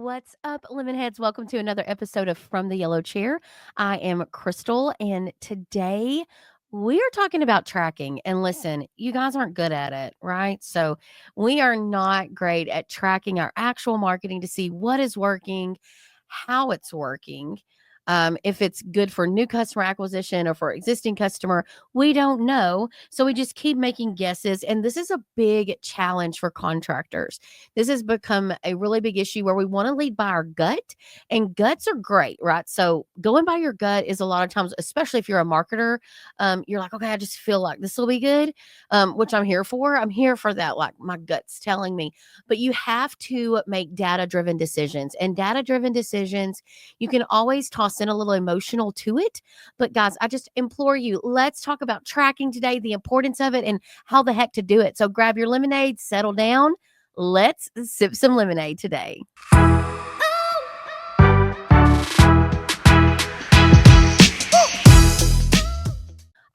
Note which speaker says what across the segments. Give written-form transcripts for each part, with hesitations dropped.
Speaker 1: What's up, Lemonheads? Welcome to another episode of From the Yellow Chair. I am Crystal, and today we are talking about tracking. And listen, you guys aren't good at it, right? So, we are not great at tracking our actual marketing to see what is working, how it's working. If it's good for new customer acquisition or for existing customer, we don't know. So we just keep making guesses. And this is a big challenge for contractors. This has become a really big issue where we want to lead by our gut, and guts are great, right? So going by your gut is a lot of times, especially if you're a marketer, you're like, okay, I just feel like this will be good, which I'm here for. I'm here for that, like my gut's telling me. But you have to make data driven decisions, and data driven decisions, you can always toss in a little emotional to it. But guys, I just implore you, let's talk about tracking today, the importance of it, and how the heck to do it. So grab your lemonade, settle down. Let's sip some lemonade today.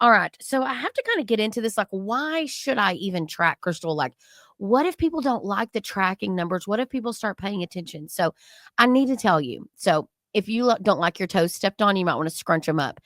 Speaker 1: All right. So I have to kind of get into this. Like, why should I even track, Crystal? Like, what if people don't like the tracking numbers? What if people start paying attention? So I need to tell you. So if you don't like your toes stepped on, you might want to scrunch them up.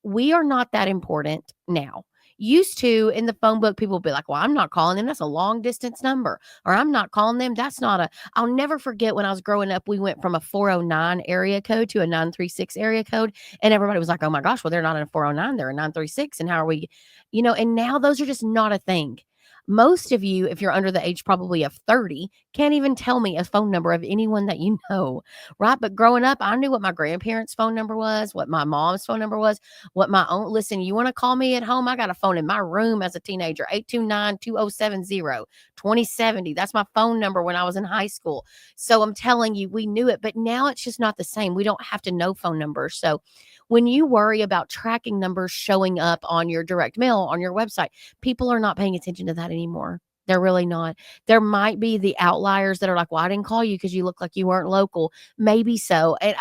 Speaker 1: We are not that important now. Used to in the phone book, people would be like, well, I'm not calling them. That's a long distance number. Or I'm not calling them. That's not a, I'll never forget when I was growing up, we went from a 409 area code to a 936 area code. And everybody was like, oh my gosh, well, they're not in a 409, they're a 936. And how are we, and now those are just not a thing. Most of you, if you're under the age probably of 30, can't even tell me a phone number of anyone that you know, right? But growing up, I knew what my grandparents' phone number was, what my mom's phone number was, what my own. Listen, you want to call me at home? I got a phone in my room as a teenager, 829-2070-2070. That's my phone number when I was in high school. So I'm telling you, we knew it, but now it's just not the same. We don't have to know phone numbers. So when you worry about tracking numbers showing up on your direct mail, on your website, people are not paying attention to that anymore. They're really not. There might be the outliers that are like, well, I didn't call you because you look like you weren't local. Maybe so. And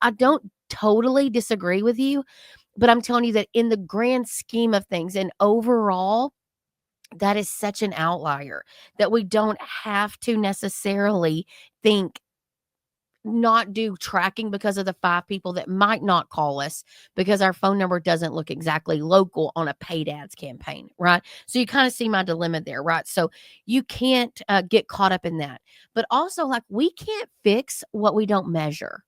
Speaker 1: I don't totally disagree with you, but I'm telling you that in the grand scheme of things and overall, that is such an outlier that we don't have to necessarily think not do tracking because of the 5 people that might not call us because our phone number doesn't look exactly local on a paid ads campaign, right? So you kind of see my dilemma there, right? So you can't get caught up in that. But also, like, we can't fix what we don't measure.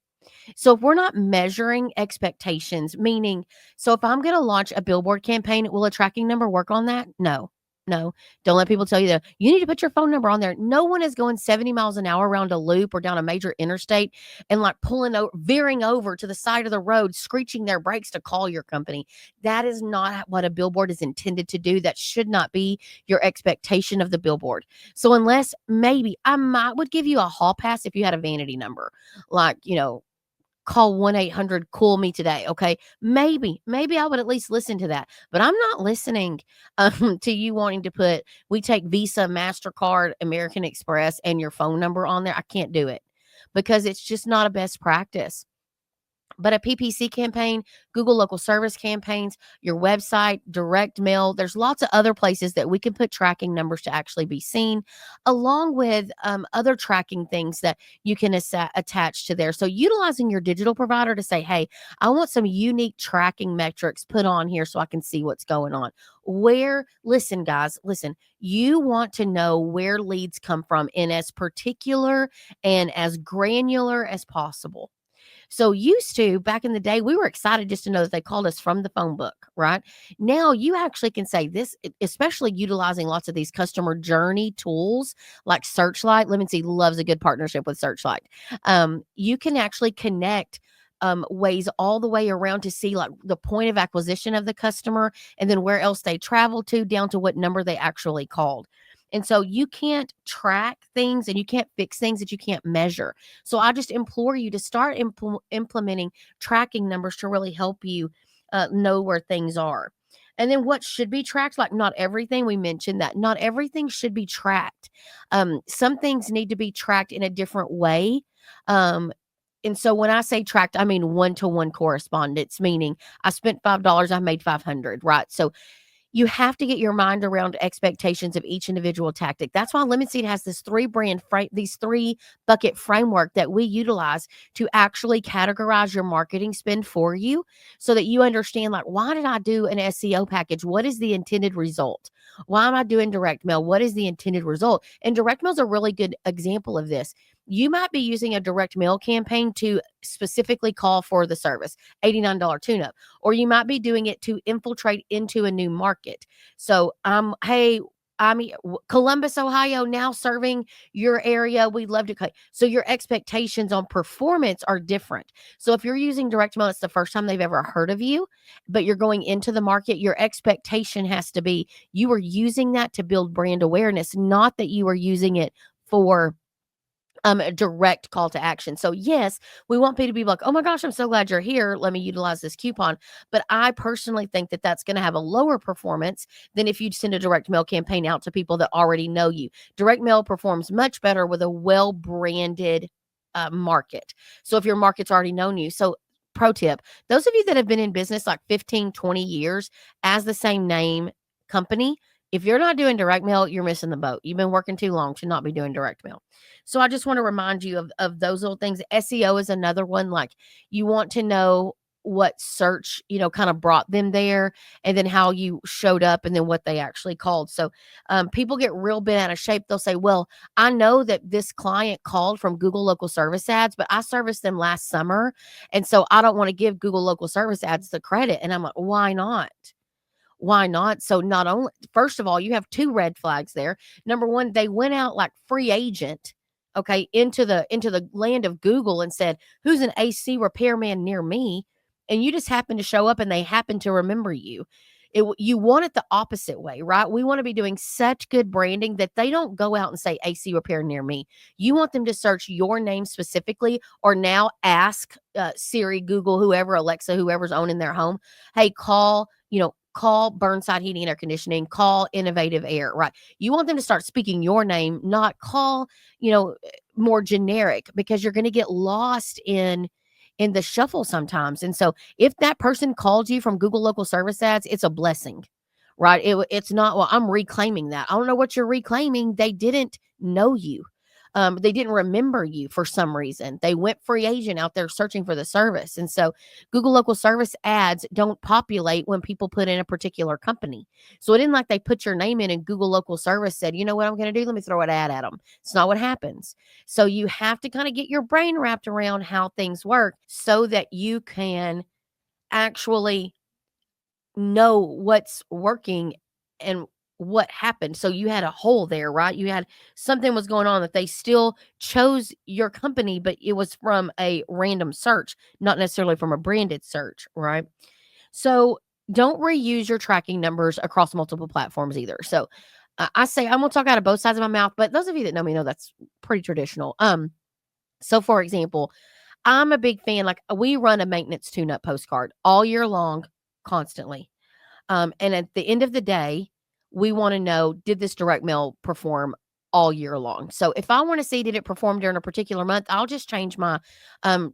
Speaker 1: So if we're not measuring expectations, meaning, so if I'm going to launch a billboard campaign, will a tracking number work on that? No. No, don't let people tell you that you need to put your phone number on there. No one is going 70 miles an hour around a loop or down a major interstate and like pulling over, veering over to the side of the road, screeching their brakes to call your company. That is not what a billboard is intended to do. That should not be your expectation of the billboard. So unless maybe would give you a hall pass if you had a vanity number, like, call 1-800 call me today. Okay. Maybe I would at least listen to that, but I'm not listening to you wanting to put, we take Visa, MasterCard, American Express, and your phone number on there. I can't do it because it's just not a best practice. But a PPC campaign, Google local service campaigns, your website, direct mail, there's lots of other places that we can put tracking numbers to actually be seen, along with other tracking things that you can attach to there. So utilizing your digital provider to say, hey, I want some unique tracking metrics put on here so I can see what's going on. Listen, guys, listen, you want to know where leads come from in as particular and as granular as possible. So used to back in the day, we were excited just to know that they called us from the phone book, right? Now you actually can say this, especially utilizing lots of these customer journey tools like Searchlight. Lemon Seed loves a good partnership with Searchlight. You can actually connect ways all the way around to see like the point of acquisition of the customer and then where else they traveled to down to what number they actually called. And so you can't track things and you can't fix things that you can't measure. So I just implore you to start implementing tracking numbers to really help you know where things are. And then what should be tracked, like not everything, we mentioned that not everything should be tracked. Some things need to be tracked in a different way. And so when I say tracked, I mean one-to-one correspondence, meaning I spent $5, I made 500, right? So You have to get your mind around expectations of each individual tactic. That's why Lemon Seed has this these 3 bucket framework that we utilize to actually categorize your marketing spend for you so that you understand, like, why did I do an SEO package? What is the intended result? Why am I doing direct mail? What is the intended result? And direct mail is a really good example of this. You might be using a direct mail campaign to specifically call for the service, $89 tune up, or you might be doing it to infiltrate into a new market. So, hey, I'm Columbus, Ohio, now serving your area. We'd love to cut. So your expectations on performance are different. So if you're using direct mail, it's the first time they've ever heard of you, but you're going into the market, your expectation has to be you are using that to build brand awareness, not that you are using it for a direct call to action. So yes, we want people to be like, oh my gosh, I'm so glad you're here. Let me utilize this coupon. But I personally think that that's going to have a lower performance than if you send a direct mail campaign out to people that already know you. Direct mail performs much better with a well branded market. So if your market's already known you. So pro tip, those of you that have been in business like 15, 20 years as the same name company, if you're not doing direct mail, you're missing the boat. You've been working too long to not be doing direct mail. So I just want to remind you of those little things. SEO is another one. Like, you want to know what search, kind of brought them there, and then how you showed up, and then what they actually called. So people get real bent out of shape. They'll say, well, I know that this client called from Google local service ads, but I serviced them last summer. And so I don't want to give Google local service ads the credit. And I'm like, why not? Why not? So not only, first of all, you have 2 red flags there. Number one, they went out like free agent, okay, into the land of Google and said, who's an AC repairman near me? And you just happen to show up and they happen to remember you. You want it the opposite way, right? We want to be doing such good branding that they don't go out and say AC repair near me. You want them to search your name specifically, or now ask Siri, Google, whoever, Alexa, whoever's owning their home, hey, call Burnside Heating and Air Conditioning, call Innovative Air, right? You want them to start speaking your name, not call, more generic, because you're going to get lost in the shuffle sometimes. And so if that person called you from Google local service ads, it's a blessing, right? It's not, well, I'm reclaiming that. I don't know what you're reclaiming. They didn't know you. They didn't remember you for some reason. They went free agent out there searching for the service. And so Google local service ads don't populate when people put in a particular company. So it isn't like they put your name in and Google local service said, you know what I'm going to do? Let me throw an ad at them. It's not what happens. So you have to kind of get your brain wrapped around how things work so that you can actually know what's working and what happened. So you had a hole there, right? You had something was going on that they still chose your company, but it was from a random search, not necessarily from a branded search, right? So don't reuse your tracking numbers across multiple platforms either. So I say I'm gonna talk out of both sides of my mouth, but those of you that know me know that's pretty traditional. So for example, I'm a big fan. Like, we run a maintenance tune-up postcard all year long, constantly. And at the end of the day, we want to know, did this direct mail perform all year long? So if I want to see, did it perform during a particular month, I'll just change my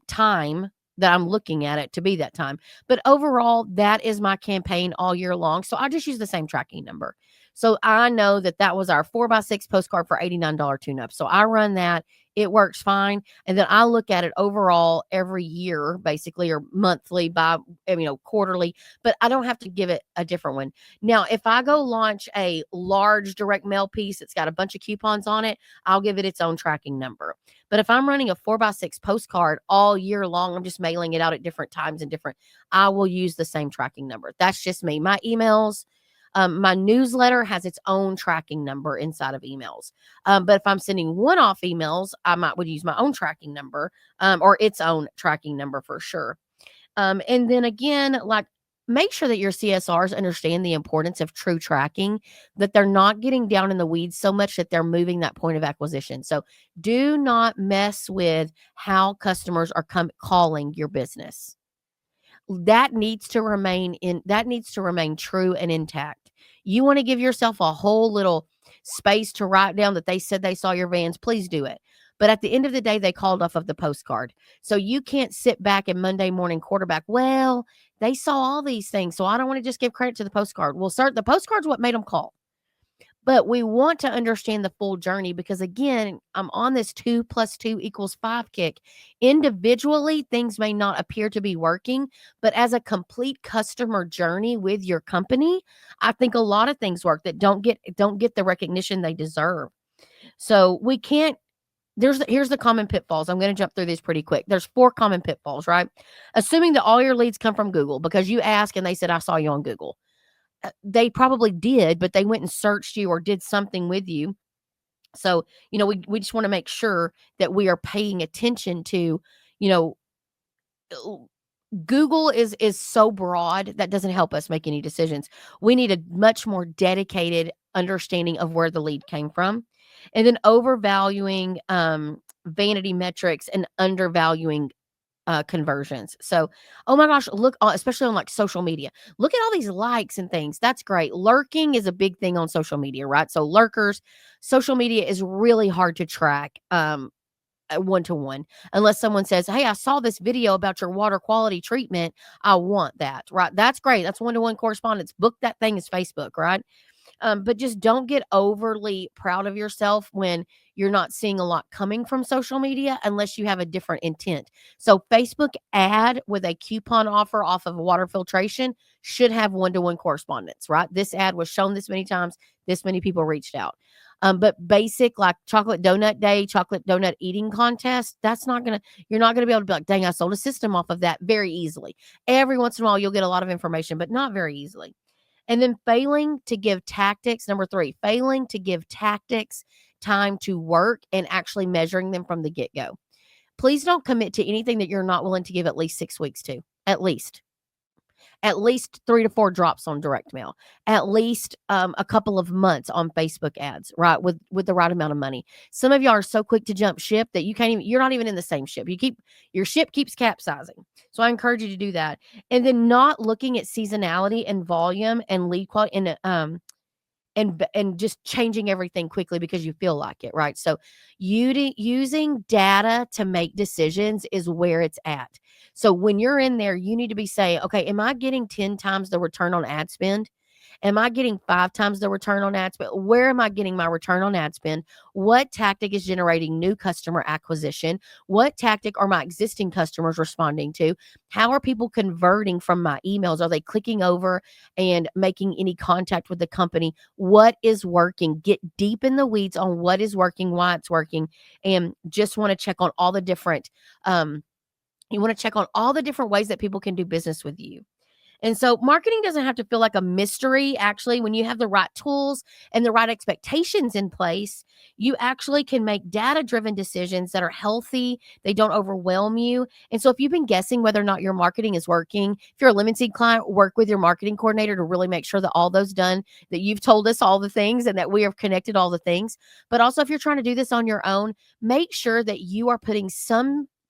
Speaker 1: time that I'm looking at it to be that time. But overall, that is my campaign all year long. So I just use the same tracking number. So I know that that was our 4x6 postcard for $89 tune up. So I run that. It works fine. And then I look at it overall every year, basically, or monthly, quarterly, but I don't have to give it a different one. Now, if I go launch a large direct mail piece that's got a bunch of coupons on it, I'll give it its own tracking number. But if I'm running a 4x6 postcard all year long, I'm just mailing it out at different times and I will use the same tracking number. That's just me. My emails, my newsletter has its own tracking number inside of emails. But if I'm sending one-off emails, would use my own tracking number, or its own tracking number for sure. And then again, like, make sure that your CSRs understand the importance of true tracking, that they're not getting down in the weeds so much that they're moving that point of acquisition. So do not mess with how customers are calling your business. That needs to remain true and intact. You want to give yourself a whole little space to write down that they said they saw your vans, please do it. But at the end of the day, they called off of the postcard. So you can't sit back and Monday morning quarterback, well, they saw all these things, so I don't want to just give credit to the postcard. Well, sir, the postcard's what made them call. But we want to understand the full journey because, again, I'm on this 2 plus 2 equals 5 kick. Individually, things may not appear to be working, but as a complete customer journey with your company, I think a lot of things work that don't get the recognition they deserve. So we can't. Here's the common pitfalls. I'm going to jump through these pretty quick. There's 4 common pitfalls, right? Assuming that all your leads come from Google because you asked and they said, I saw you on Google. They probably did, but they went and searched you or did something with you. So, we just want to make sure that we are paying attention to, you know, Google is so broad that doesn't help us make any decisions. We need a much more dedicated understanding of where the lead came from, and then overvaluing vanity metrics and undervaluing conversions. So, oh my gosh, look, especially on like social media, look at all these likes and things. That's great. Lurking is a big thing on social media, right? So lurkers, social media is really hard to track. One to one, unless someone says, hey, I saw this video about your water quality treatment. I want that, right? That's great. That's one to one correspondence. Book that thing is Facebook, right? But just don't get overly proud of yourself when you're not seeing a lot coming from social media unless you have a different intent. So Facebook ad with a coupon offer off of water filtration should have one-to-one correspondence, right? This ad was shown this many times, this many people reached out. But basic like chocolate donut day, chocolate donut eating contest, you're not gonna be able to be like, dang, I sold a system off of that very easily. Every once in a while, you'll get a lot of information, but not very easily. And then number 3, failing to give tactics time to work and actually measuring them from the get-go. Please don't commit to anything that you're not willing to give at least 6 weeks to, at least. At least 3 to 4 drops on direct mail, at least a couple of months on Facebook ads, right? With the right amount of money. Some of y'all are so quick to jump ship that you're not even in the same ship. Your ship keeps capsizing. So I encourage you to do that. And then not looking at seasonality and volume and lead quality and just changing everything quickly because you feel like it, right? So using data to make decisions is where it's at. So when you're in there, you need to be saying, okay, am I getting 10 times the return on ad spend? Am I getting 5 times the return on ad spend? Where am I getting my return on ad spend? What tactic is generating new customer acquisition? What tactic are my existing customers responding to? How are people converting from my emails? Are they clicking over and making any contact with the company? What is working? Get deep in the weeds on what is working, why it's working, and just want to check on all the different ways that people can do business with you. And so marketing doesn't have to feel like a mystery. Actually, when you have the right tools and the right expectations in place, you actually can make data-driven decisions that are healthy. They don't overwhelm you. And so if you've been guessing whether or not your marketing is working, if you're a Lemon Seed client, work with your marketing coordinator to really make sure that all those done, that you've told us all the things and that we have connected all the things. But also if you're trying to do this on your own, make sure that you are putting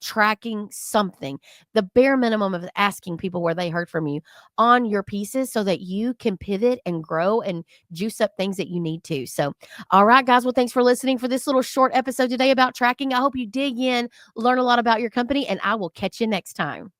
Speaker 1: tracking something, the bare minimum of asking people where they heard from you on your pieces so that you can pivot and grow and juice up things that you need to. So, all right, guys. Well, thanks for listening for this little short episode today about tracking. I hope you dig in, learn a lot about your company, and I will catch you next time.